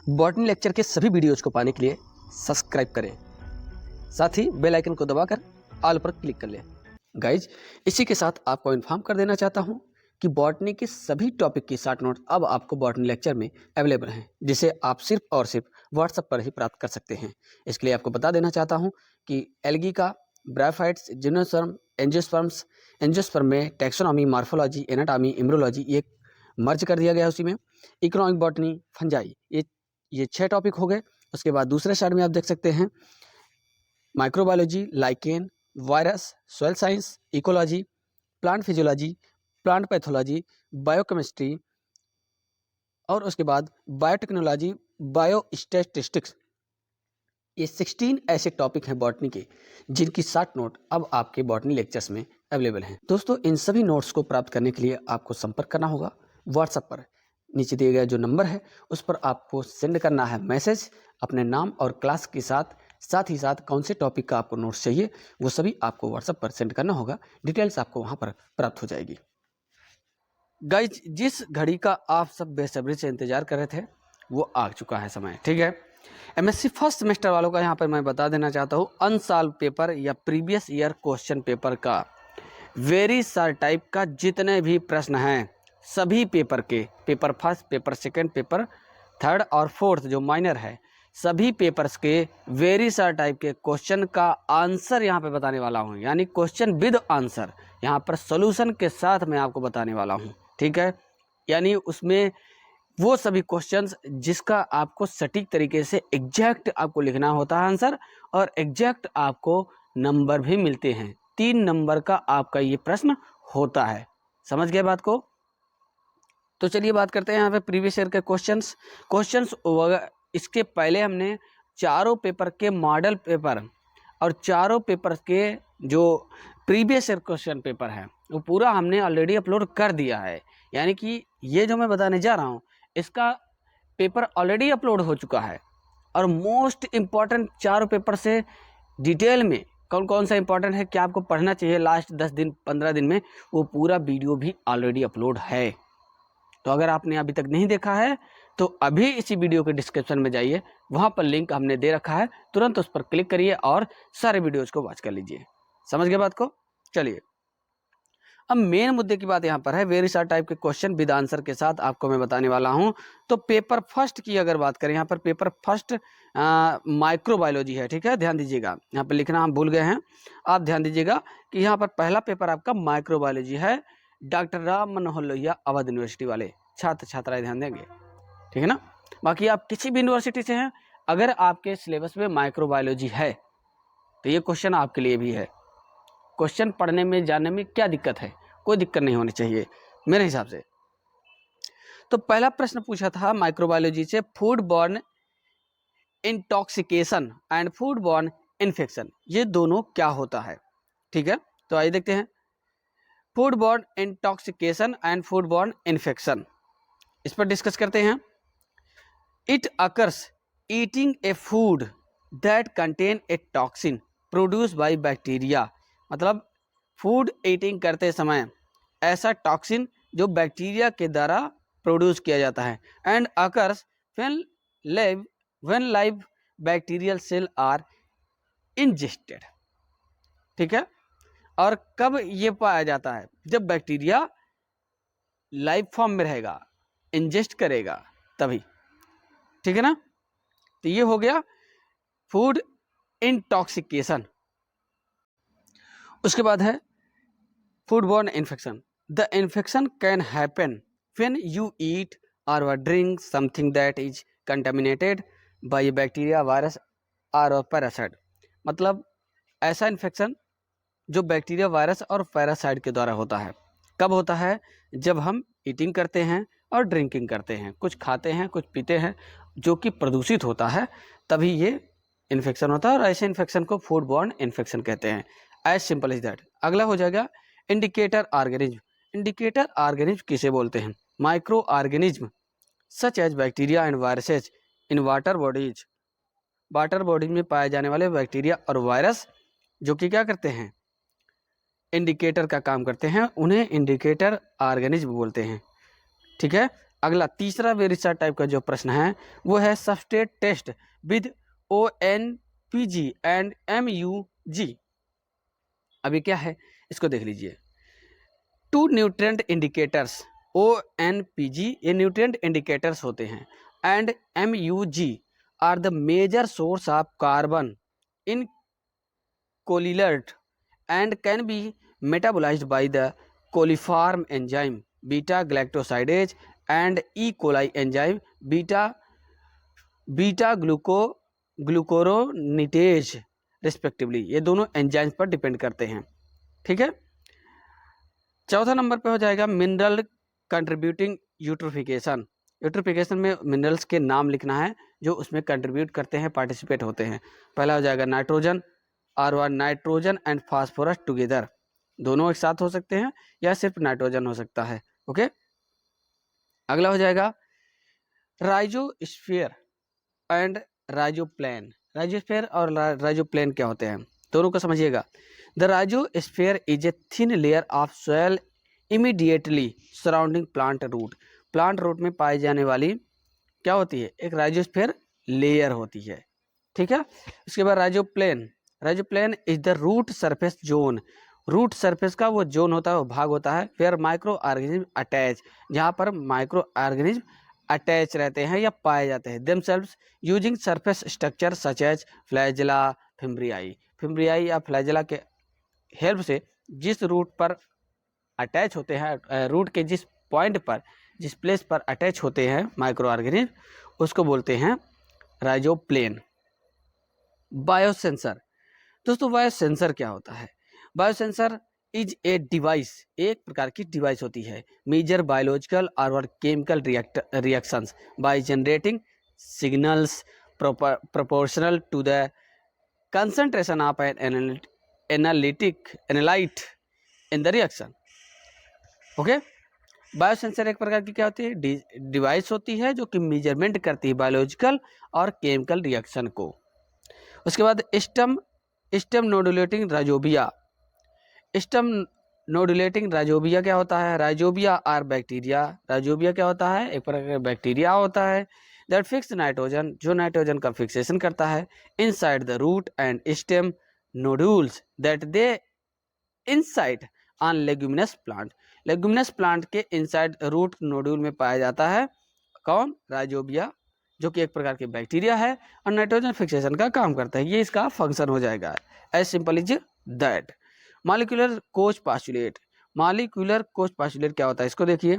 Botany lecture के सभी videos को पाने के लिए सब्सक्राइब करें, साथ ही बेल आइकन को दबाकर ऑल पर क्लिक कर लें। गाइज, इसी के साथ आपको इन्फॉर्म कर देना चाहता हूं कि बॉटनी के सभी टॉपिक की शॉर्ट नोट अब आपको बॉटनी लेक्चर में अवेलेबल हैं, जिसे आप सिर्फ और सिर्फ व्हाट्सएप पर ही प्राप्त कर सकते हैं। इसके लिए आपको बता देना चाहता हूँ कि एल्गी का, ब्रायोफाइट्स, जिम्नोस्पर्म, एंजियोस्पर्म में टैक्सोनॉमी, मॉर्फोलॉजी, एनाटॉमी, इम्ब्रोलॉजी ये मर्ज कर दिया गया उसी में। इकोनॉमिक बॉटनी, फंजाई, ये 6 टॉपिक हो गए। उसके बाद दूसरे साइड में आप देख सकते हैं microbiology, lichen, virus, soil science, ecology, plant physiology, plant pathology, biochemistry और उसके बाद बायोटेक्नोलॉजी, बायोस्टैटिस्टिक्स। ये 16 ऐसे टॉपिक हैं बॉटनी के जिनकी शॉर्ट नोट अब आपके बॉटनी लेक्चर्स में अवेलेबल हैं। दोस्तों, इन सभी नोट्स को प्राप्त करने के लिए आपको संपर्क करना होगा व्हाट्सएप पर। नीचे दिए गया जो नंबर है उस पर आपको सेंड करना है मैसेज अपने नाम और क्लास के साथ ही साथ कौन से टॉपिक का आपको नोट्स चाहिए वो सभी आपको व्हाट्सएप पर सेंड करना होगा। डिटेल्स आपको वहां पर प्राप्त हो जाएगी। गाइज, जिस घड़ी का आप सब बेसब्री से इंतजार कर रहे थे वो आ चुका है समय, ठीक है। एमएससी फर्स्ट सेमेस्टर वालों का यहाँ पर मैं बता देना चाहता हूँ, अनसॉल्व पेपर या प्रीवियस ईयर क्वेश्चन पेपर का वेरी सार टाइप का जितने भी प्रश्न हैं सभी पेपर के, paper first, paper second, paper third और फोर्थ जो माइनर है, सभी पेपर्स के वेरी सार टाइप के क्वेश्चन का आंसर यहाँ पे बताने वाला हूँ, यानी क्वेश्चन विद आंसर, यहाँ पर सॉल्यूशन के साथ मैं आपको बताने वाला हूँ, ठीक है। यानी उसमें वो सभी क्वेश्चंस जिसका आपको सटीक तरीके से एग्जैक्ट आपको लिखना होता है आंसर, और एग्जैक्ट आपको नंबर भी मिलते हैं। 3 नंबर का आपका ये प्रश्न होता है। समझ गए बात को? तो चलिए बात करते हैं यहाँ पे प्रीवियस ईयर के क्वेश्चंस। इसके पहले हमने चारों पेपर के मॉडल पेपर और चारों पेपर के जो प्रीवियस ईयर क्वेश्चन पेपर है वो पूरा हमने ऑलरेडी अपलोड कर दिया है। यानी कि ये जो मैं बताने जा रहा हूँ इसका पेपर ऑलरेडी अपलोड हो चुका है, और मोस्ट इम्पॉर्टेंट चारों पेपर से डिटेल में कौन कौन सा इंपॉर्टेंट है, क्या आपको पढ़ना चाहिए लास्ट 10 दिन 15 दिन में, वो पूरा वीडियो भी ऑलरेडी अपलोड है। तो अगर आपने अभी तक नहीं देखा है तो अभी इसी वीडियो के डिस्क्रिप्शन में जाइए, वहां पर लिंक हमने दे रखा है, तुरंत उस पर क्लिक करिए और सारे वीडियोज को वॉच कर लीजिए। समझ गए बात को? चलिए, अब मेन मुद्दे की बात यहाँ पर है, वेरी शार्ट टाइप के क्वेश्चन विद आंसर के साथ आपको मैं बताने वाला हूँ। तो पेपर फर्स्ट की अगर बात करें, यहाँ पर पेपर फर्स्ट माइक्रोबायोलॉजी है, ठीक है। ध्यान दीजिएगा, यहाँ पर लिखना हम भूल गए हैं, आप ध्यान दीजिएगा कि यहाँ पर पहला पेपर आपका माइक्रोबायोलॉजी है। डॉक्टर राम मनोहर लोहिया अवध यूनिवर्सिटी वाले छात्र छात्राएं ध्यान देंगे, ठीक है ना। बाकी आप किसी भी यूनिवर्सिटी से हैं, अगर आपके सिलेबस में माइक्रोबायोलॉजी है तो ये क्वेश्चन आपके लिए भी है। क्वेश्चन पढ़ने में जानने में क्या दिक्कत है? कोई दिक्कत नहीं होनी चाहिए मेरे हिसाब से। तो पहला प्रश्न पूछा था माइक्रोबायोलॉजी से, food borne intoxication and food borne infection, ये दोनों क्या होता है, ठीक है। तो आइए देखते हैं, food borne intoxication and food borne infection, इस पर डिस्कस करते हैं। It occurs eating A food that contain a toxin produce by bacteria, मतलब फूड ईटिंग करते समय ऐसा टॉक्सिन जो बैक्टीरिया के द्वारा प्रोड्यूस किया जाता है। And occurs when live bacterial cell are ingested, ठीक है। और कब ये पाया जाता है? जब बैक्टीरिया लाइव फॉर्म में रहेगा, इंजेस्ट करेगा तभी, ठीक है ना। तो ये हो गया फूड इंटॉक्सिकेशन। उसके बाद है foodborne infection. The infection can happen when you eat और drink something that is contaminated by bacteria, virus और पैरासाइट, मतलब ऐसा इन्फेक्शन जो बैक्टीरिया, वायरस और पैरासाइट के द्वारा होता है। कब होता है? जब हम ईटिंग करते हैं और ड्रिंकिंग करते हैं, कुछ खाते हैं कुछ पीते हैं जो कि प्रदूषित होता है, तभी ये इन्फेक्शन होता है, और ऐसे इन्फेक्शन को फूड बॉर्न इन्फेक्शन कहते हैं। As simple as that. अगला हो जाएगा इंडिकेटर ऑर्गेनिज्म। इंडिकेटर ऑर्गेनिज्म किसे बोलते हैं? Micro organism such as bacteria and viruses in water bodies, water body में पाए जाने वाले बैक्टीरिया और वायरस जो कि क्या करते हैं? इंडिकेटर का काम करते हैं, उन्हें इंडिकेटर ऑर्गेनिज्म बोलते हैं, ठीक है। अगला तीसरा वेरिसा टाइप का जो प्रश्न है वो है substrate test with ONPG and MUG। अभी क्या है इसको देख लीजिए। टू न्यूट्रिएंट इंडिकेटर्स ONPG ये न्यूट्रिएंट इंडिकेटर्स होते हैं and MUG are the major source of carbon in Colilert and can be metabolized by the coliform enzyme beta galactosidase and E. coli enzyme beta glucuronidase respectively. ये दोनों enzymes पर depend करते हैं। ठीक है, चौथा नंबर पे हो जाएगा मिनरल कंट्रीब्यूटिंग यूट्रोफिकेशन। यूट्रोफिकेशन में मिनरल्स के नाम लिखना है जो उसमें कंट्रीब्यूट करते हैं, पार्टिसिपेट होते हैं। पहला हो जाएगा नाइट्रोजन और वह नाइट्रोजन एंड फास्फोरस टुगेदर, दोनों एक साथ हो सकते हैं या सिर्फ नाइट्रोजन हो सकता है। ओके, अगला हो जाएगा राइजोस्फीयर एंड राइजोप्लेन। राइजोस्फीयर और राइजोप्लेन क्या होते हैं दोनों को समझिएगा। The rhizosphere is a thin layer of soil immediately surrounding plant root. Plant root में पाई जाने वाली क्या होती है, एक राइजोस्फीयर लेयर होती है। ठीक है, उसके बाद rhizoplane. Rhizoplane is the root surface zone. Root surface का वो जोन होता है, वो भाग होता है वेयर माइक्रो ऑर्गेनिज्म अटैच, जहाँ पर माइक्रो ऑर्गेनिज्म अटैच रहते हैं या पाए जाते हैं। Themselves using surface structure such as flagella fimbriae. Fimbriae या फ्लैजेला के हेल्प से जिस रूट पर अटैच होते हैं, रूट के जिस पॉइंट पर, जिस प्लेस पर अटैच होते हैं माइक्रो ऑर्गेनिज्म, उसको बोलते हैं राइजोप्लेन। बायोसेंसर। दोस्तों बायोसेंसर क्या होता है? बायोसेंसर इज ए डिवाइस, एक प्रकार की डिवाइस होती है, मेजर बायोलॉजिकल और chemical reactions by generating signals proportional to the concentration of an analyte in the reaction. Okay, biosensor एक प्रकार की क्या होती है, डिवाइस होती है जो कि मेजरमेंट करती है बायोलॉजिकल और केमिकल रिएक्शन को। उसके बाद स्टेम नोडुलेटिंग राइजोबिया। स्टेम नोडुलेटिंग राइजोबिया क्या होता है? Rhizobia are bacteria. राइजोबिया क्या होता है? एक प्रकार का बैक्टीरिया होता है दैट फिक्स नाइट्रोजन, जो नाइट्रोजन का फिक्सेशन करता है inside the root and stem nodules that they inside on leguminous plant. Leguminous plant के इनसाइड रूट नोड्यूल में पाया जाता है कौन? राइजोबिया, जो कि एक प्रकार की बैक्टीरिया है और नाइट्रोजन फिक्सेशन का काम करता है। ये इसका फंक्शन हो जाएगा। As simple is that. Molecular Koch postulate. Molecular Koch postulate क्या होता है इसको देखिए।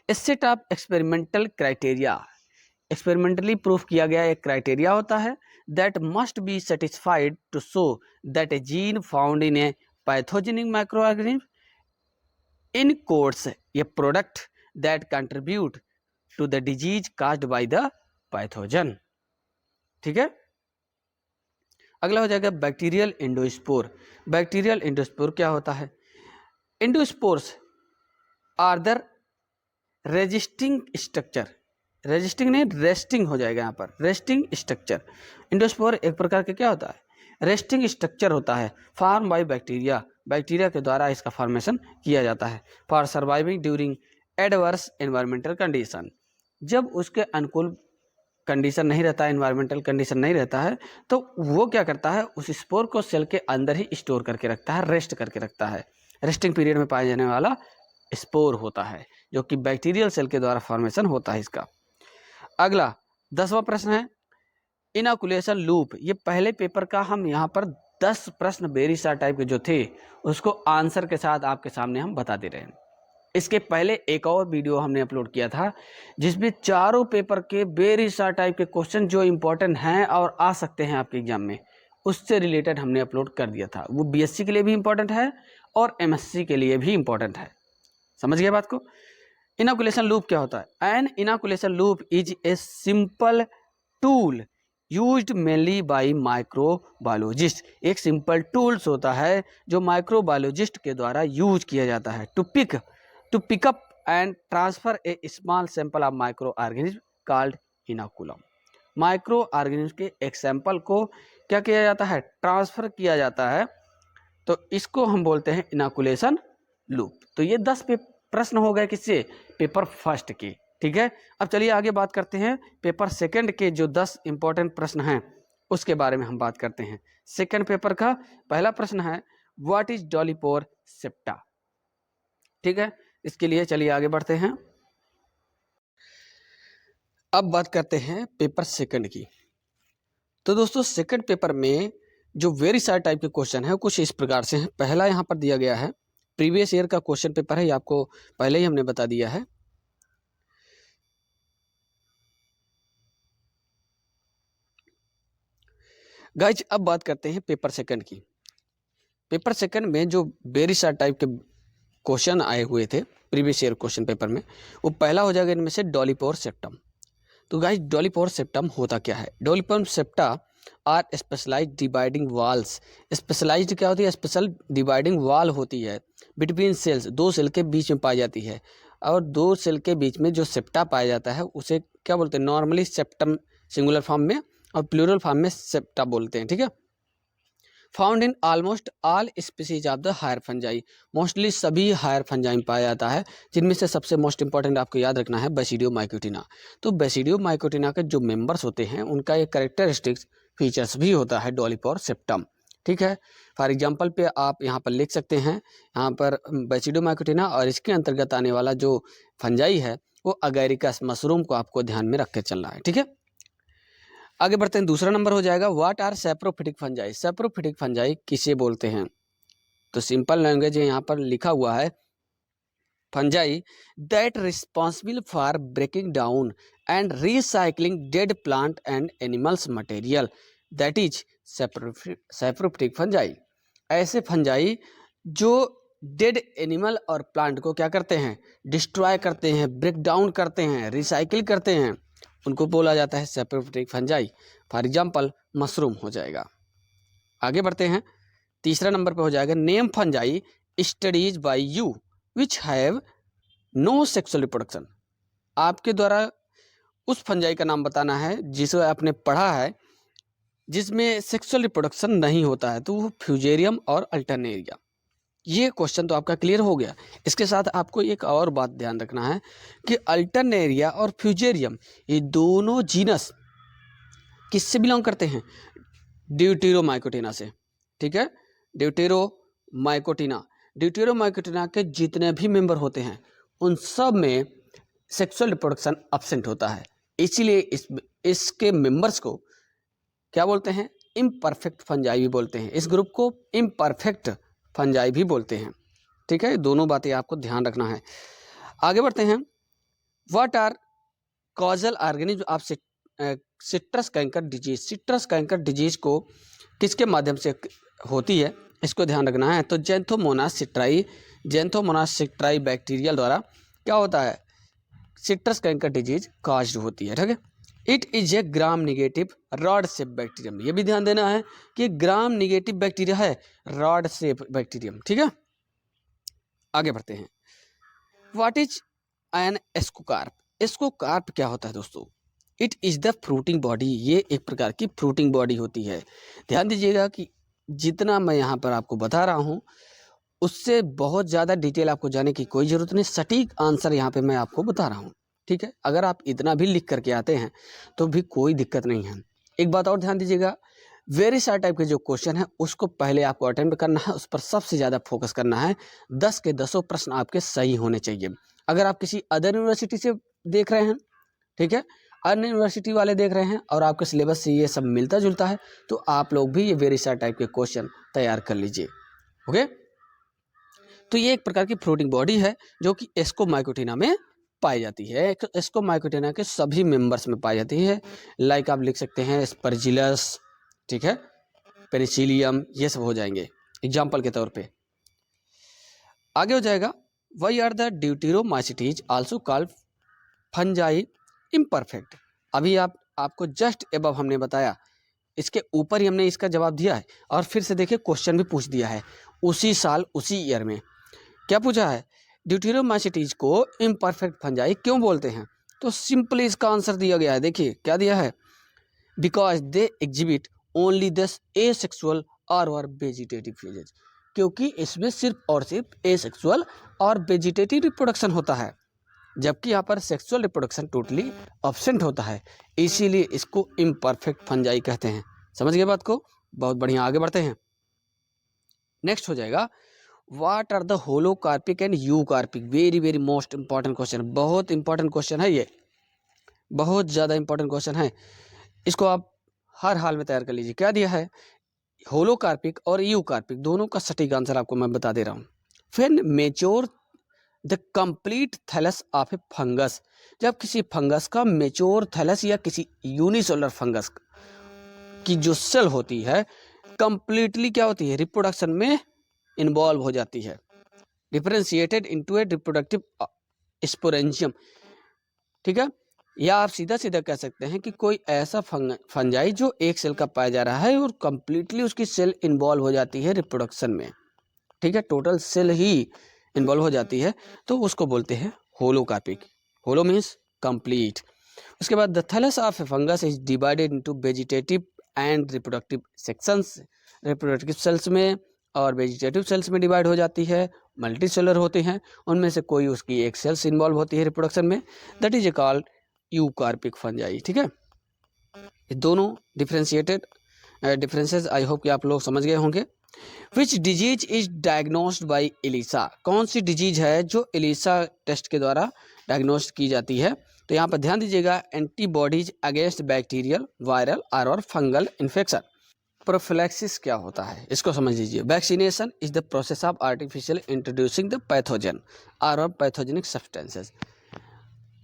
A set of experimental criteria, experimentally proof किया गया एक क्राइटेरिया होता है that must be satisfied to show that a gene found in a pathogenic microorganism encodes a product that contribute to the disease caused by the pathogen. ठीक है, अगला हो जाएगा बैक्टीरियल एंडोस्पोर। बैक्टीरियल एंडोस्पोर क्या होता है? Endospores are the resisting structure, resisting नहीं resting हो जाएगा यहाँ पर, रेस्टिंग स्ट्रक्चर। एंडोस्पोर एक प्रकार का क्या होता है? रेस्टिंग स्ट्रक्चर होता है, फॉर्म बाय बैक्टीरिया, बैक्टीरिया के द्वारा इसका फॉर्मेशन किया जाता है for surviving during adverse environmental condition. जब उसके अनुकूल कंडीशन नहीं रहता है, एनवायरमेंटल कंडीशन नहीं रहता है, तो वो क्या करता है, उस स्पोर को सेल के अंदर ही स्टोर करके रखता है, रेस्ट करके रखता है। रेस्टिंग पीरियड में पाया जाने वाला स्पोर होता है जो कि बैक्टीरियल सेल के द्वारा फॉर्मेशन होता है इसका। अगला 10वां प्रश्न है इनोकुलेशन लूप। ये पहले पेपर का हम यहाँ पर 10 प्रश्न बेरिसा टाइप के जो थे उसको आंसर के साथ आपके सामने हम बता दे रहे हैं। इसके पहले एक और वीडियो हमने अपलोड किया था जिसमें चारों पेपर के बेरिसा टाइप के क्वेश्चन जो इम्पोर्टेंट हैं और आ सकते हैं आपके एग्जाम में, उससे रिलेटेड हमने अपलोड कर दिया था। वो बीएससी के लिए भी इम्पोर्टेंट है और एमएससी के लिए भी इम्पोर्टेंट है। समझ गए बात को? इनोकुलेशन लूप क्या होता है? An inoculation loop is a simple tool used mainly by microbiologist. एक सिंपल टूल्स होता है जो माइक्रोबायोलॉजिस्ट के द्वारा यूज किया जाता है to pick up and transfer a small sample of microorganism called inoculum। Micro organism के एक सैंपल को क्या किया जाता है? ट्रांसफर किया जाता है, तो इसको हम बोलते हैं इनोकुलेशन लूप। तो ये 10 प्रश्न हो गए किससे? पेपर फर्स्ट की। ठीक है, अब चलिए आगे बात करते हैं पेपर सेकंड के जो 10 इंपॉर्टेंट प्रश्न हैं उसके बारे में हम बात करते हैं। सेकंड पेपर का पहला प्रश्न है व्हाट इज डॉलीपोर सेप्टा। ठीक है, इसके लिए चलिए आगे बढ़ते हैं। अब बात करते हैं पेपर सेकंड की। तो दोस्तों सेकंड पेपर में जो वेरी सारे टाइप के क्वेश्चन है कुछ इस प्रकार से हैं। पहला यहाँ पर दिया गया है प्रीवियस ईयर का क्वेश्चन पेपर है, ये आपको पहले ही हमने बता दिया है। गाइज अब बात करते हैं पेपर सेकंड की। पेपर सेकंड में जो वेरी सारे टाइप के क्वेश्चन आए हुए थे प्रीवियस ईयर क्वेश्चन पेपर में, वो पहला हो जाएगा इनमें से डॉलीपोर सेप्टम। तो गाइज डॉलीपोर सेप्टम होता क्या है? Dolipore septa are specialised dividing walls. Specialised क्या होती है? स्पेशल डिवाइडिंग वॉल होती है बिटवीन सेल्स, दो सेल के बीच में पाई जाती है। और दो सेल के बीच में जो सेप्टा पाया जाता है उसे क्या बोलते हैं? नॉर्मली सेप्टम सिंगुलर फॉर्म में और प्लूरल फॉर्म में सेप्टा बोलते हैं। ठीक है, found in almost all species of the higher fungi. Mostly सभी हायर फंजाई में पाया जाता है, जिनमें से सबसे मोस्ट इंपॉर्टेंट आपको याद रखना है बेसिडियो माइकोटिना। तो बेसिडियो माइकोटिना के जो मेंबर्स होते हैं उनका एक कैरेक्टरिस्टिक्स फीचर्स भी होता है डॉलीपोर सेप्टम। ठीक है, फॉर एग्जांपल पे आप यहाँ पर लिख सकते हैं, यहाँ पर बेसिडियो माइकोटिना और इसके अंतर्गत आने वाला जो फंजाई है वो अगैरिकस मशरूम को आपको ध्यान में रख के चलना है। ठीक है, आगे बढ़ते हैं। दूसरा नंबर हो जाएगा what are saprophytic fungi. Saprophytic fungi किसे बोलते हैं? तो सिंपल लैंग्वेज यहाँ पर लिखा हुआ है fungi that responsible for breaking down and recycling dead plant and animals material, that is saprophytic fungi. ऐसे फंजाई जो डेड एनिमल और प्लांट को क्या करते हैं? डिस्ट्रॉय करते हैं, ब्रेक डाउन करते हैं, रिसाइकिल करते हैं, उनको बोला जाता है saprophytic fungi. For example mushroom हो जाएगा। आगे बढ़ते हैं, तीसरा नंबर पे हो जाएगा name fungi studies by you which have no sexual reproduction. आपके द्वारा उस फंजाई का नाम बताना है जिसे आपने पढ़ा है जिसमें सेक्सुअल रिप्रोडक्शन नहीं होता है, तो वो फ्यूजेरियम और अल्टरनेरिया। ये क्वेश्चन तो आपका क्लियर हो गया। इसके साथ आपको एक और बात ध्यान रखना है कि अल्टरनेरिया और फ्यूजेरियम ये दोनों जीनस किससे बिलोंग करते हैं? ड्यूटेरोमाइकोटिना से। ठीक है, ड्यूटेरोमाइकोटिना। ड्यूटेरोमाइकोटिना के जितने भी मेंबर होते हैं उन सब में सेक्सुअल रिप्रोडक्शन एब्सेंट होता है, इसीलिए इसके मेंबर्स को क्या बोलते हैं? इम्परफेक्ट फंजाई भी बोलते हैं। इस ग्रुप को इम्परफेक्ट फंजाई भी बोलते हैं। ठीक है, दोनों बातें आपको ध्यान रखना है। आगे बढ़ते हैं, what are causal organism of citrus canker disease. Citrus canker disease को किसके माध्यम से होती है इसको ध्यान रखना है। तो जेंथोमोनास सिट्राई बैक्टीरियल द्वारा क्या होता है? सिट्रस कैंकर डिजीज काज्ड होती है। ठीक है, it is a gram negative rod shape bacterium. ये भी ध्यान देना है कि ग्राम निगेटिव बैक्टीरिया है, रॉड शेप बैक्टीरियम। ठीक है, आगे बढ़ते हैं, what is an ascocarp. Ascocarp क्या होता है दोस्तों? It is the fruiting body. ये एक प्रकार की फ्रूटिंग बॉडी होती है। ध्यान दीजिएगा कि जितना मैं यहाँ पर आपको बता रहा हूँ उससे बहुत ज़्यादा डिटेल आपको जाने की कोई ज़रूरत नहीं, सटीक आंसर यहाँ पे मैं आपको बता रहा हूँ। ठीक है, अगर आप इतना भी लिख करके आते हैं तो भी कोई दिक्कत नहीं है। एक बात और ध्यान दीजिएगा, वेरी सारे टाइप के जो क्वेश्चन है उसको पहले आपको अटेम्प्ट करना है, उस पर सबसे ज़्यादा फोकस करना है। 10 के 10 प्रश्न आपके सही होने चाहिए। अगर आप किसी अदर यूनिवर्सिटी से देख रहे हैं, ठीक है, अन्य यूनिवर्सिटी वाले देख रहे हैं और आपके सिलेबस से ये सब मिलता जुलता है, तो आप लोग भी ये वेरी सारे टाइप के क्वेश्चन तैयार कर लीजिए। ओके, तो ये एक प्रकार की फ्रूटिंग बॉडी है जो कि एस्कोमाइकोटिना में पाई जाती है। एस्कोमाइकोटिना के सभी मेंबर्स में पाई जाती है। लाइक आप लिख सकते हैं स्पर्जिलस, ठीक है, पेनिसिलियम, ये सब हो जाएंगे एग्जाम्पल के तौर पे। आगे हो जाएगा, why are the deuteromycetes also called fungi imperfect. अभी आपको जस्ट एबव हमने बताया, इसके ऊपर ही हमने इसका जवाब दिया है और फिर से देखिए क्वेश्चन भी पूछ दिया है उसी साल उसी ईयर में। क्या पूछा है? ड्यूटेरोमाइसिटीज को इम्परफेक्ट फंजाई क्यों बोलते हैं? तो सिंपली इसका आंसर दिया गया है। देखिए क्या दिया है, because they exhibit only this asexual और वेजिटेटिव फेजेज। क्योंकि इसमें सिर्फ और सिर्फ एसेक्सुअल और वेजिटेटिव रिप्रोडक्शन होता है। जबकि यहाँ पर सेक्सुअल रिप्रोडक्शन टोटली एब्सेंट होता है, इसीलिए इसको इम्परफेक्ट फंजाई कहते हैं। समझ गए बात को? बहुत बढ़िया, आगे बढ़ते हैं। नेक्स्ट हो जाएगा what are the holocarpic and eucarpic. Very very most important question, बहुत इंपॉर्टेंट क्वेश्चन है ये, बहुत ज़्यादा इंपॉर्टेंट क्वेश्चन है। इसको आप हर हाल में तैयार कर लीजिए। क्या दिया है? होलोकार्पिक और यूकार्पिक दोनों का सटीक आंसर आपको मैं बता दे रहा हूँ। When mature the complete thallus of a fungus, जब किसी फंगस का मेच्योर थैलस या किसी यूनिसेलुलर फंगस की जो सेल होती है कंप्लीटली क्या होती है? रिप्रोडक्शन में इन्वॉल्व हो जाती है, डिफरेंशिएटेड इनटू ए रिप्रोडक्टिव स्पोरेंजियम। ठीक है, या आप सीधा सीधा कह सकते हैं कि कोई ऐसा फंजाई जो एक सेल का पाया जा रहा है और कंप्लीटली उसकी सेल इन्वॉल्व हो जाती है रिप्रोडक्शन में। ठीक है, टोटल सेल ही इन्वॉल्व हो जाती है, तो उसको बोलते हैं होलोकार्पिक। होलो मीन्स कंप्लीट। उसके बाद the thallus of a fungus is divided into vegetative and reproductive sections. Reproductive cells में और वेजिटेटिव सेल्स में डिवाइड हो जाती है, मल्टी सेलर होते हैं, उनमें से कोई उसकी एक सेल्स इन्वॉल्व होती है रिप्रोडक्शन में, that is a called eucarpic fungi. ठीक है, ये दोनों डिफरेंशिएटेड डिफरेंसेस आई होप कि आप लोग समझ गए होंगे। Which disease is diagnosed by ELISA. कौन सी डिजीज है जो एलिसा टेस्ट के द्वारा डायग्नोस्ट की जाती है? तो यहाँ पर ध्यान दीजिएगा, एंटीबॉडीज अगेंस्ट बैक्टीरियल, वायरल और फंगल इन्फेक्शन। प्रोफिलैक्सिस क्या होता है इसको समझ लीजिए। Vaccination is the process of artificial introducing the pathogen और पैथोजेनिक सब्सटेंसेस।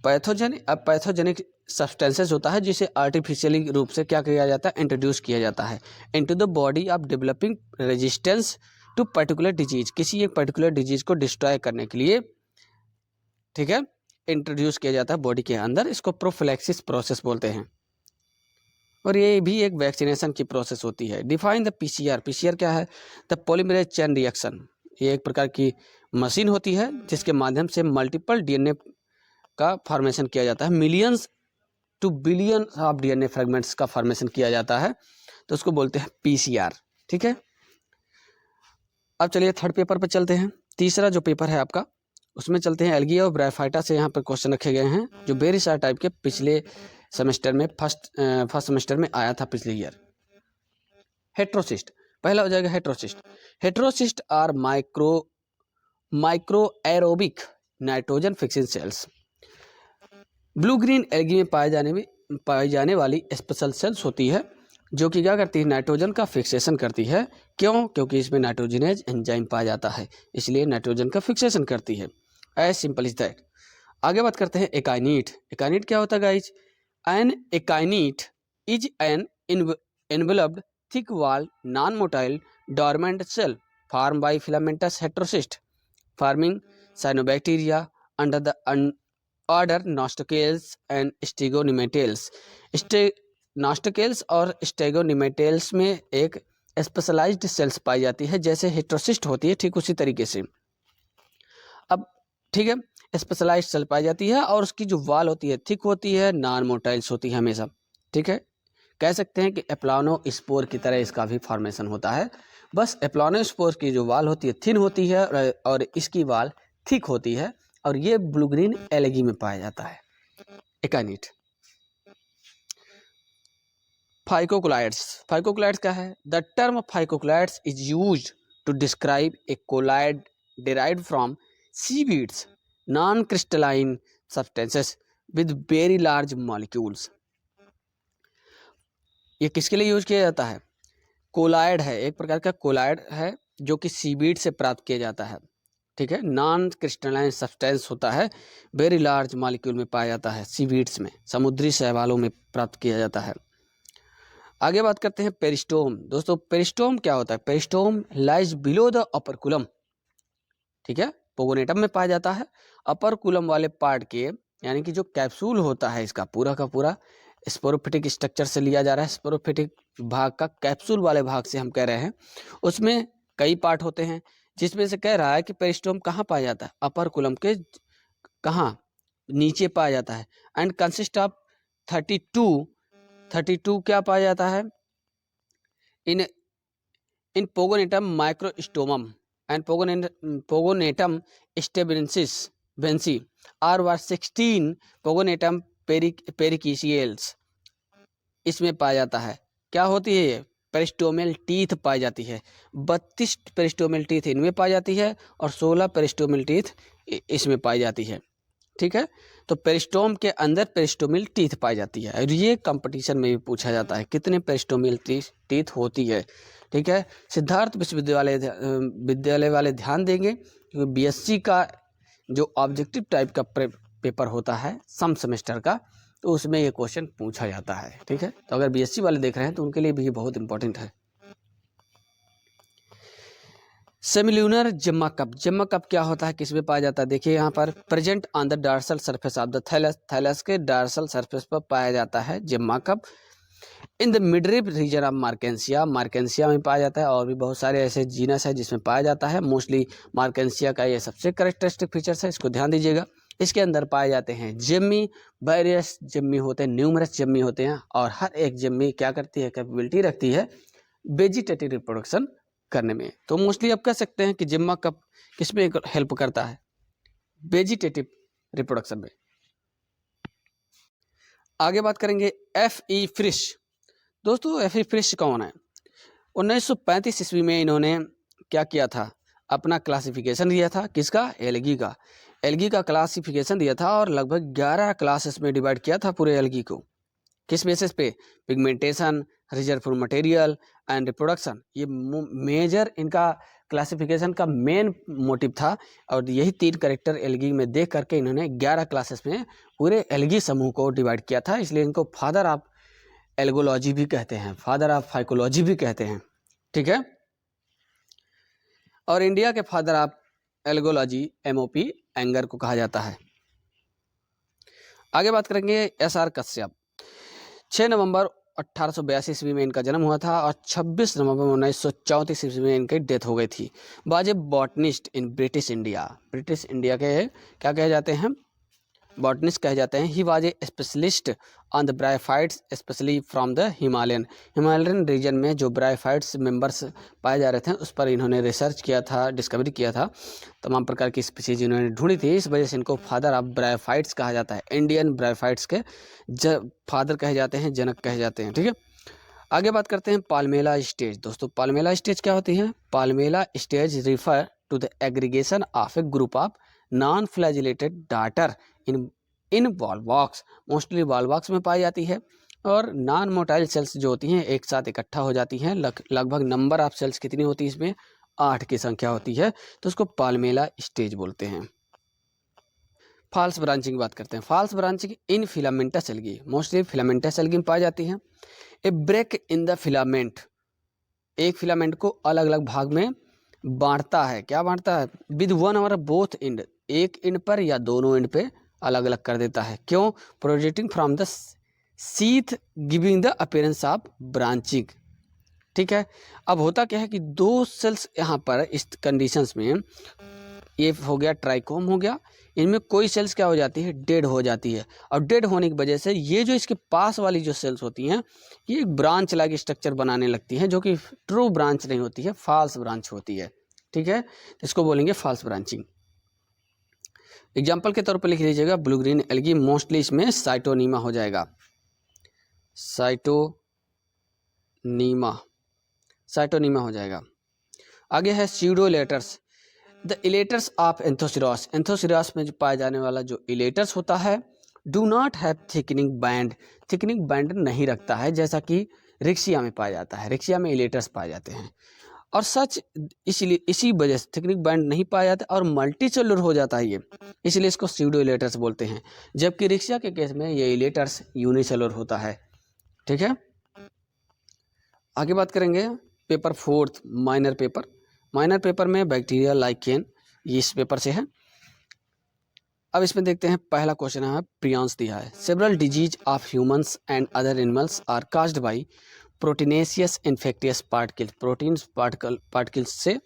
पैथोजेनिक सब्सटेंसेस होता है जिसे आर्टिफिशियली रूप से क्या किया जाता है? इंट्रोड्यूस किया जाता है into the body of developing resistance to particular disease. किसी एक पर्टिकुलर डिजीज को डिस्ट्रॉय करने के लिए, ठीक है, इंट्रोड्यूस किया जाता है बॉडी के अंदर। इसको प्रोफिलैक्सिस प्रोसेस बोलते हैं और ये भी एक वैक्सीनेशन की प्रोसेस होती है। Define the PCR. पीसीआर क्या है? The polymerase chain reaction. ये एक प्रकार की मशीन होती है जिसके माध्यम से मल्टीपल डीएनए का फॉर्मेशन किया जाता है, millions two billion of DNA fragments का फॉर्मेशन किया जाता है, तो उसको बोलते हैं पीसीआर। ठीक है, अब चलिए थर्ड पेपर पर चलते हैं। तीसरा जो पेपर है आपका उसमें चलते हैं। एल्गी और ब्रायोफाइटा से यहाँ पर क्वेश्चन रखे गए हैं जो वेरी सारे टाइप के पिछले सेमेस्टर में फर्स्ट सेमेस्टर में आया था पिछले ईयर। हेट्रोसिस्ट पहला हो जाएगा। Heterocyst are micro aerobic nitrogen fixing cells. Blue green algae में पाई जाने वाली स्पेशल सेल्स होती है जो कि क्या करती है? नाइट्रोजन का फिक्सेशन करती है। क्यों? क्योंकि इसमें नाइट्रोजनेज एंजाइम पाया जाता है, इसलिए नाइट्रोजन का फिक्सेशन करती है। As simple is that. आगे बात करते हैं एकाइनीट। एकाइनीट क्या होता है guys? An akinete is an enveloped thick wall non motile dormant cell form by filamentous heterocyst forming cyanobacteria under the order Nostocales and Stigonematales. Nostocales और Stigonematales में एक स्पेशलाइज्ड सेल्स पाई जाती है, जैसे हेट्रोसिस्ट होती है ठीक उसी तरीके से। अब ठीक है, स्पेशलाइज्ड सेल पाई जाती है और उसकी जो वाल होती है थिक होती है, नॉन मोटाइल्स होती है हमेशा। ठीक है, कह सकते हैं कि एप्लानो स्पोर की तरह इसका भी फॉर्मेशन होता है, बस एप्लानो स्पोर की जो वाल होती है थिन होती है और इसकी वाल थिक होती है, और ये ब्लू ग्रीन एल्गी में पाया जाता है। एकाइनीट। फाइकोक्लाइड्स क्या है? The term phycocolloids is used to describe a colloid derived from seaweeds non crystalline substances with very large molecules। ये किसके लिए यूज किया जाता है? कोलाइड है, एक प्रकार का कोलाइड है जो कि सीवीड से प्राप्त किया जाता है। ठीक है, नॉन क्रिस्टलाइन सब्सटेंस होता है, वेरी लार्ज मॉलिक्यूल में पाया जाता है, सीवीड्स में, समुद्री शैवालों में प्राप्त किया जाता है। आगे बात करते हैं पेरिस्टोम। दोस्तों पेरिस्टोम क्या होता है? Peristome lies below the upper ठीक है, पोगोनेटम में पाया जाता है। अपर कुलम वाले पार्ट के, यानी कि जो कैप्सूल होता है इसका पूरा का पूरा स्पोरोफिटिक स्ट्रक्चर से लिया जा रहा है। स्पोरोफिटिक भाग का कैप्सूल वाले भाग से हम कह रहे हैं, उसमें कई पार्ट होते हैं, जिसमें से कह रहा है कि पेरिस्टोम कहाँ पाया जाता है? अपर कुलम के कहाँ? नीचे पाया जाता है। एंड कंसिस्ट ऑफ 32 क्या पाया जाता है? इन पोगोनेटम माइक्रोस्टोमम एंड पोगोनेटम स्टेबेंसी R16 पोगोनेटम पेरिकीशियल्स इसमें पाया जाता है। क्या होती है ये? पेरिस्टोमियल टीथ पाई जाती है। 32 पेरिस्टोमियल टीथ इनमें पाई जाती है और 16 पेरिस्टोमियल टीथ इसमें पाई जाती है। ठीक है, तो पेरिस्टोम के अंदर पेरिस्टोमियल टीथ पाई जाती है और ये कंपटीशन में भी पूछा जाता है कितने पेरिस्टोमियल टीथ होती है। ठीक है, सिद्धार्थ विद्यालय वाले ध्यान देंगे क्योंकि बीएससी का जो ऑब्जेक्टिव टाइप का पेपर होता है सम सेमेस्टर का, तो उसमें ये क्वेश्चन पूछा जाता है। ठीक है, तो अगर बीएससी वाले देख रहे हैं तो उनके लिए भी ये बहुत इंपॉर्टेंट है। सेमिल्यूनर जिम्मा कप, जिम्मा कप क्या होता है, किसमें पाया जाता है? देखिए यहाँ पर present on the dorsal surface of the thallus, thallus के डार्सल सरफेस पर पाया जाता है gemma cup. In the midrib region of Marchantia, Marchantia में पाया जाता है। और भी बहुत सारे ऐसे जीनस है जिसमें पाया जाता है, मोस्टली मार्केंसिया का ये सबसे कैरेक्टरिस्टिक फीचर्स है, इसको ध्यान दीजिएगा। इसके अंदर पाए जाते हैं जिम्मी, वेरियस जिम्मी होते हैं, न्यूमरस जिम्मी होते हैं और हर एक जिम्मी क्या करती है, कैपेबिलिटी रखती है वेजिटेटिव रिप्रोडक्शन करने में। तो मोस्टली आप कह सकते हैं कि जिम्मा कप किसमें हेल्प करता है? वेजिटेटिव रिप्रोडक्शन में। आगे बात करेंगे F.E. फ्रिश। दोस्तों F.E. फ्रिश कौन है? 1935 ईस्वी में इन्होंने क्या किया था, अपना क्लासिफिकेशन दिया था। किसका? एल्गी का। एल्गी का क्लासिफिकेशन दिया था और लगभग 11 क्लासेस में डिवाइड किया था पूरे एल्गी को। किस बेसिस पे? Pigmentation, reserve material and reproduction. ये मेजर इनका क्लासिफिकेशन का मेन मोटिव था और यही 3 कैरेक्टर एल्गी में देख करके इन्होंने 11 क्लासेस में पूरे एल्गी समूह को डिवाइड किया था। इसलिए इनको फादर ऑफ एल्गोलॉजी भी कहते हैं, फादर ऑफ फाइकोलॉजी भी कहते हैं। ठीक है, और इंडिया के father of algology MOP anger को कहा जाता है। आगे बात करेंगे SR कश्यप। 6 नवंबर 1882 ईस्वी में इनका जन्म हुआ था और 26 नवंबर 1934 ईस्वी में इनकी डेथ हो गई थी। Was a botanist in British India, British India के क्या कहे जाते हैं? बॉटनिस्ट कहे जाते हैं। He was a specialist on the bryophytes specially from the Himalayan region में जो ब्रायोफाइट्स मेंबर्स पाए जा रहे थे उस पर इन्होंने रिसर्च किया था, डिस्कवरी किया था, तमाम प्रकार की स्पीसीज इन्होंने ढूंढी थी। इस वजह से इनको फादर ऑफ ब्रायोफाइट्स कहा जाता है। इंडियन ब्रायोफाइट्स के फादर कहे जाते हैं, जनक कहे जाते हैं। ठीक है, आगे बात करते हैं पाल्मेला स्टेज। दोस्तों पाल्मेला स्टेज क्या होती है? Palmella stage refer to the aggregation of a group of non flagellated daughter in Volvox, mostly Volvox में पाई जाती है और नॉन मोटाइल सेल्स जो होती हैं एक साथ इकट्ठा हो जाती हैं। लगभग नंबर ऑफ सेल्स कितनी होती है इसमें? 8 की संख्या होती है, तो उसको पाल्मेला स्टेज बोलते हैं। फॉल्स ब्रांचिंग बात करते हैं। False branching in filamentous algae, mostly filamentous algae में पाई जाती है। A break in the filament, एक फिलामेंट को अलग अलग भाग में बांटता है। क्या बांटता है? विद वन और बोथ एंड, एक एंड पर या दोनों एंड पे अलग अलग कर देता है। क्यों? Projecting from the sheath giving the appearance of branching. ठीक है, अब होता क्या है कि 2 सेल्स यहाँ पर इस कंडीशंस में, ये हो गया ट्राइकोम हो गया, इनमें कोई सेल्स क्या हो जाती है? डेड हो जाती है और डेड होने की वजह से ये जो इसके पास वाली जो सेल्स होती हैं ये एक ब्रांच लाइक स्ट्रक्चर बनाने लगती हैं जो कि ट्रू ब्रांच नहीं होती है, फॉल्स ब्रांच होती है। ठीक है, इसको बोलेंगे फॉल्स ब्रांचिंग। एग्जाम्पल के तौर पर लिख लीजिएगा ब्लू ग्रीन एल्गी, मोस्टली इसमें साइटोनीमा हो जाएगा, साइटोनीमा हो जाएगा। आगे है pseudoelaters, the elaters of Anthoceros. Anthoceros में जो पाया जाने वाला जो इलेटर्स होता है do not have thickening band, thickening band नहीं रखता है, जैसा कि रिक्सिया में पाया जाता है। रिक्सिया में इलेटर्स पाए जाते हैं और सच इसलिए इसी वजह से थिकनिंग बैंड नहीं पाया जाता और मल्टी सेलुलर हो जाता है ये, इसलिए इसको स्यूडो इलेटर्स बोलते हैं। जबकि रिक्सिया के केस में ये इलेटर्स यूनिसेलुलर होता है। ठीक है, आगे बात करेंगे paper 4 minor paper. Minor paper में बैक्टीरिया लाइकेन, ये इस पेपर से है। अब इसमें देखते हैं पहला क्वेश्चन है, प्रियांस दिया है। Several disease of humans and other animals are caused by proteinaceous infectious particle, proteins particles से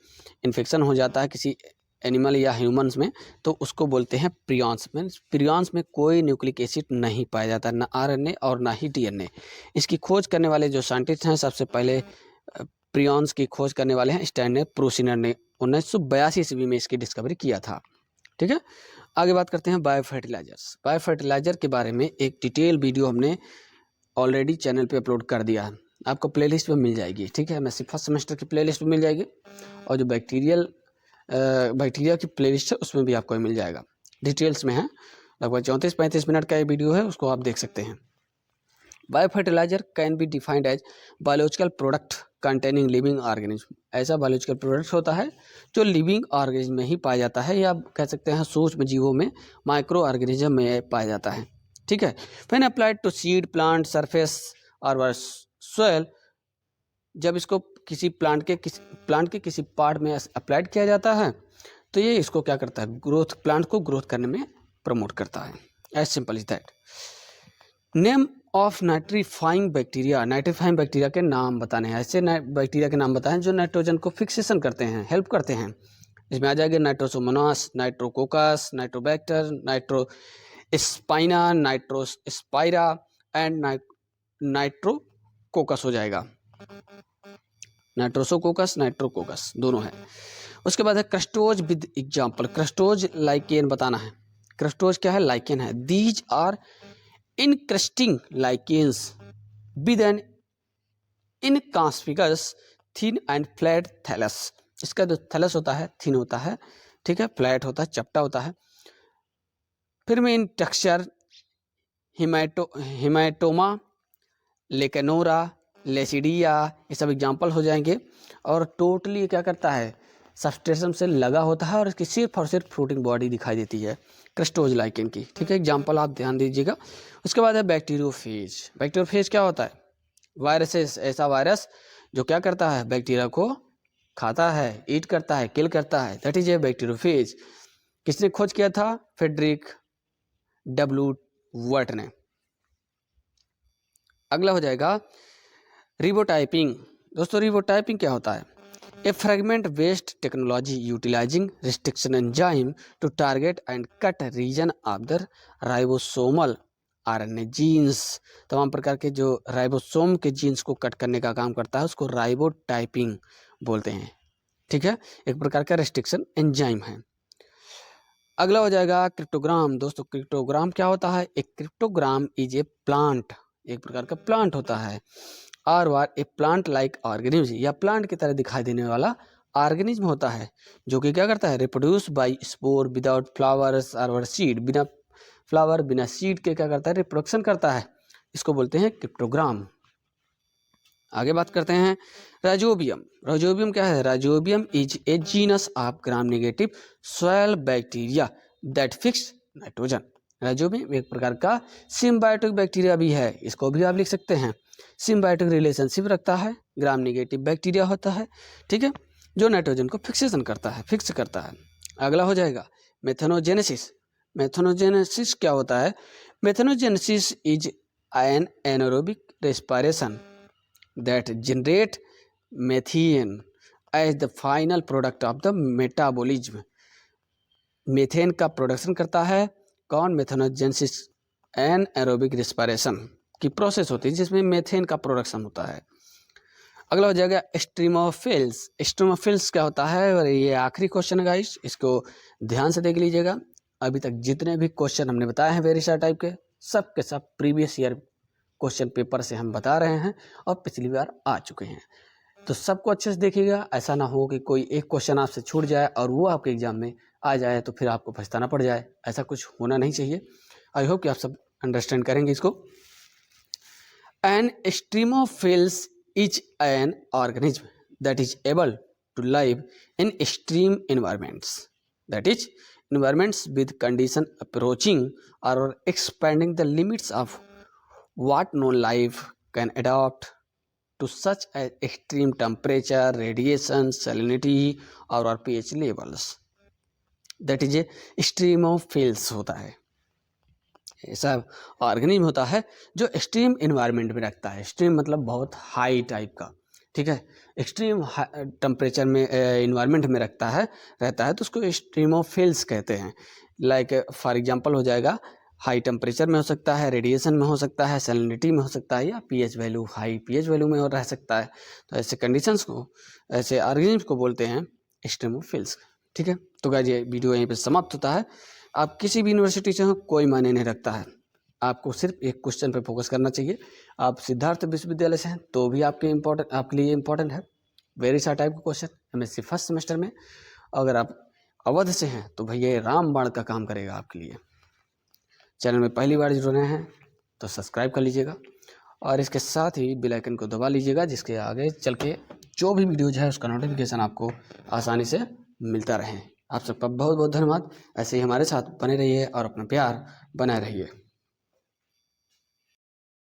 इन्फेक्शन हो जाता है किसी एनिमल या ह्यूमंस में, तो उसको बोलते हैं प्रियांस। में प्रियांस में कोई न्यूक्लिक एसिड नहीं पाया जाता, ना RNA और ना ही DNA। इसकी खोज करने वाले जो साइंटिस्ट हैं, सबसे पहले प्रियांस की खोज करने वाले हैं स्टैनले प्रूसिनर ने 1982 ईस्वी में इसकी डिस्कवरी किया था। ठीक है। आगे बात करते हैं बायो फर्टिलाइजर्स। बायो फर्टिलाइजर के बारे में एक डिटेल वीडियो हमने ऑलरेडी चैनल पे अपलोड कर दिया है, आपको प्लेलिस्ट में मिल जाएगी। ठीक है, एमएससी फर्स्ट सेमेस्टर की प्लेलिस्ट में मिल जाएगी, और जो बैक्टीरिया की प्लेलिस्ट है उसमें भी आपको मिल जाएगा। डिटेल्स में है, लगभग 34-35 मिनट का ये वीडियो है, उसको आप देख सकते हैं। Bio fertiliser can be defined as biological product containing living organism. ऐसा बायोलॉजिकल प्रोडक्ट होता है जो लिविंग ऑर्गेनिज्म में ही पाया जाता है, या आप कह सकते हैं सूक्ष्म जीवों में, माइक्रो ऑर्गेनिज्म में पाया जाता है। ठीक है। When applied to seed, plant, surface और सोयल, जब इसको किसी प्लांट के किसी पार्ट में अप्लाइड किया जाता है तो ये इसको क्या करता है, प्लांट को ग्रोथ करने में प्रमोट करता है। As simple is that. Name of nitrifying bacteria. Nitrifying bacteria के नाम बताने हैं, ऐसे बैक्टीरिया के नाम बताएं जो नाइट्रोजन को फिक्सेशन करते हैं, हेल्प करते हैं। इसमें आ जाएगा Nitrosomonas, Nitrococcus, Nitrobacter, Nitrospina, Nitrospira and Nitrococcus हो जाएगा। नाइट्रोसोकोकस, नाइट्रोकोकस दोनों है। उसके बाद है crustose with example. Crustose lichen बताना है। क्रस्टोज क्या है, लाइकेन है। These are encrusting lichens with an inconspicuous thin and flat thallus. इसका जो थैलस होता है थिन होता है, ठीक है, फ्लैट होता है, चपटा होता है। फिर में इन टेक्सचर हिमेटोमा, लेकेनोरा, लेसिडिया, ये सब एग्जाम्पल हो जाएंगे। और टोटली क्या करता है, सबस्ट्रेटम से लगा होता है और इसकी सिर्फ और सिर्फ फ्रूटिंग बॉडी दिखाई देती है क्रस्टोज लाइकेन की। ठीक है, एग्जाम्पल आप ध्यान दीजिएगा। उसके बाद है बैक्टीरियोफेज। बैक्टीरियोफेज क्या होता है, वायरसेस, ऐसा वायरस जो क्या करता है, बैक्टीरिया को खाता है, ईट करता है, किल करता है, दैट इज ए बैक्टीरियोफेज। किसने खोज किया था, फ्रेडरिक डब्ल्यू वर्ट ने। अगला हो जाएगा रिबोटाइपिंग। दोस्तों रिबोटाइपिंग क्या होता है, a fragment based technology utilising restriction enzyme to target and cut region of the ribosomal RNA genes. तमाम प्रकार के जो राइबोसोम के जीन्स को कट करने का काम करता है उसको राइबोटाइपिंग बोलते हैं। ठीक है, एक प्रकार का रेस्ट्रिक्शन एंजाइम है। अगला हो जाएगा क्रिप्टोग्राम। दोस्तों क्रिप्टोग्राम क्या होता है, एक क्रिप्टोग्राम इज ए प्लांट, एक प्रकार का प्लांट होता है, और वार ए प्लांट लाइक ऑर्गेनिज्म, या प्लांट की तरह दिखाई देने वाला ऑर्गेनिज्म होता है जो कि क्या करता है, reproduce by spore without flowers और सीड। बिना फ्लावर बिना सीड के क्या करता है, रिप्रोडक्शन करता है, इसको बोलते हैं क्रिप्टोग्राम। आगे बात करते हैं राइजोबियम। राइजोबियम क्या है, rhizobium is a genus of gram negative soil bacteria that fix nitrogen. Rhizobium एक प्रकार का सिम्बायोटिक बैक्टीरिया भी है, इसको भी आप लिख सकते हैं। सिम्बायोटिक रिलेशनशिप रखता है, ग्राम नेगेटिव बैक्टीरिया होता है, ठीक है, जो नाइट्रोजन को फिक्सेशन करता है, फिक्स करता है। अगला हो जाएगा मेथनोजेनेसिस। मेथनोजेनेसिस क्या होता है, methanogenesis is an anaerobic respiration that generate methane as the final product of the metabolism। Methane का प्रोडक्शन करता है कौन, मेथनोजेनेसिस, एन एरोबिक रेस्पिरेशन की प्रोसेस होती है जिसमें मेथेन का प्रोडक्शन होता है। अगला हो जाएगा स्ट्रीमोफिल्स। स्ट्रीमोफिल्स क्या होता है, और ये आखिरी क्वेश्चन है गाइस, इसको ध्यान से देख लीजिएगा। अभी तक जितने भी क्वेश्चन हमने बताए हैं वेरिसा टाइप के, सब के सब प्रीवियस ईयर क्वेश्चन पेपर से हम बता रहे हैं और पिछली बार आ चुके हैं, तो सबको अच्छे से देखिएगा। ऐसा ना हो कि कोई एक क्वेश्चन आपसे छूट जाए और वो आपके एग्जाम में आ जाए तो फिर आपको पछताना पड़ जाए, ऐसा कुछ होना नहीं चाहिए। आई होप कि आप सब अंडरस्टैंड करेंगे इसको। An extremophiles is an organism that is able to live in extreme environments, that is environments with condition approaching or expanding the limits of what known life can adapt to such as extreme temperature, radiation, salinity or pH levels। that is a extremophils होता है, ऐसा organism होता है जो extreme environment में रखता है। Extreme मतलब बहुत हाई टाइप का, ठीक है, एक्सट्रीम टेम्परेचर में इन्वायरमेंट में रहता है तो उसको एक्सट्रीमोफिल्स कहते हैं। लाइक फॉर एग्जांपल हो जाएगा हाई टेम्परेचर में हो सकता है, रेडिएशन में हो सकता है, सैलिनिटी में हो सकता है, या pH value, high pH value में रह सकता है। तो ऐसे कंडीशंस को, ऐसे ऑर्गेनिज्म को बोलते हैं एक्सट्रीमोफिल्स। ठीक है, तो गाइज ये वीडियो यहीं पे समाप्त होता है। आप किसी भी यूनिवर्सिटी से हो कोई मायने नहीं रखता है, आपको सिर्फ एक क्वेश्चन पे फोकस करना चाहिए। आप सिद्धार्थ विश्वविद्यालय से हैं तो भी आपके लिए इम्पोर्टेंट है, वेरी सा टाइप का क्वेश्चन MSc फर्स्ट सेमेस्टर में। अगर आप अवध से हैं तो भैया ये रामबाण का काम करेगा आपके लिए। चैनल में पहली बार जुड़ रहे हैं तो सब्सक्राइब कर लीजिएगा और इसके साथ ही बेल आइकन को दबा लीजिएगा, जिसके आगे चल के जो भी वीडियोज है उसका नोटिफिकेशन आपको आसानी से मिलता रहे। आप सबका बहुत बहुत धन्यवाद। ऐसे ही हमारे साथ बने रहिए और अपना प्यार बनाए रहिए।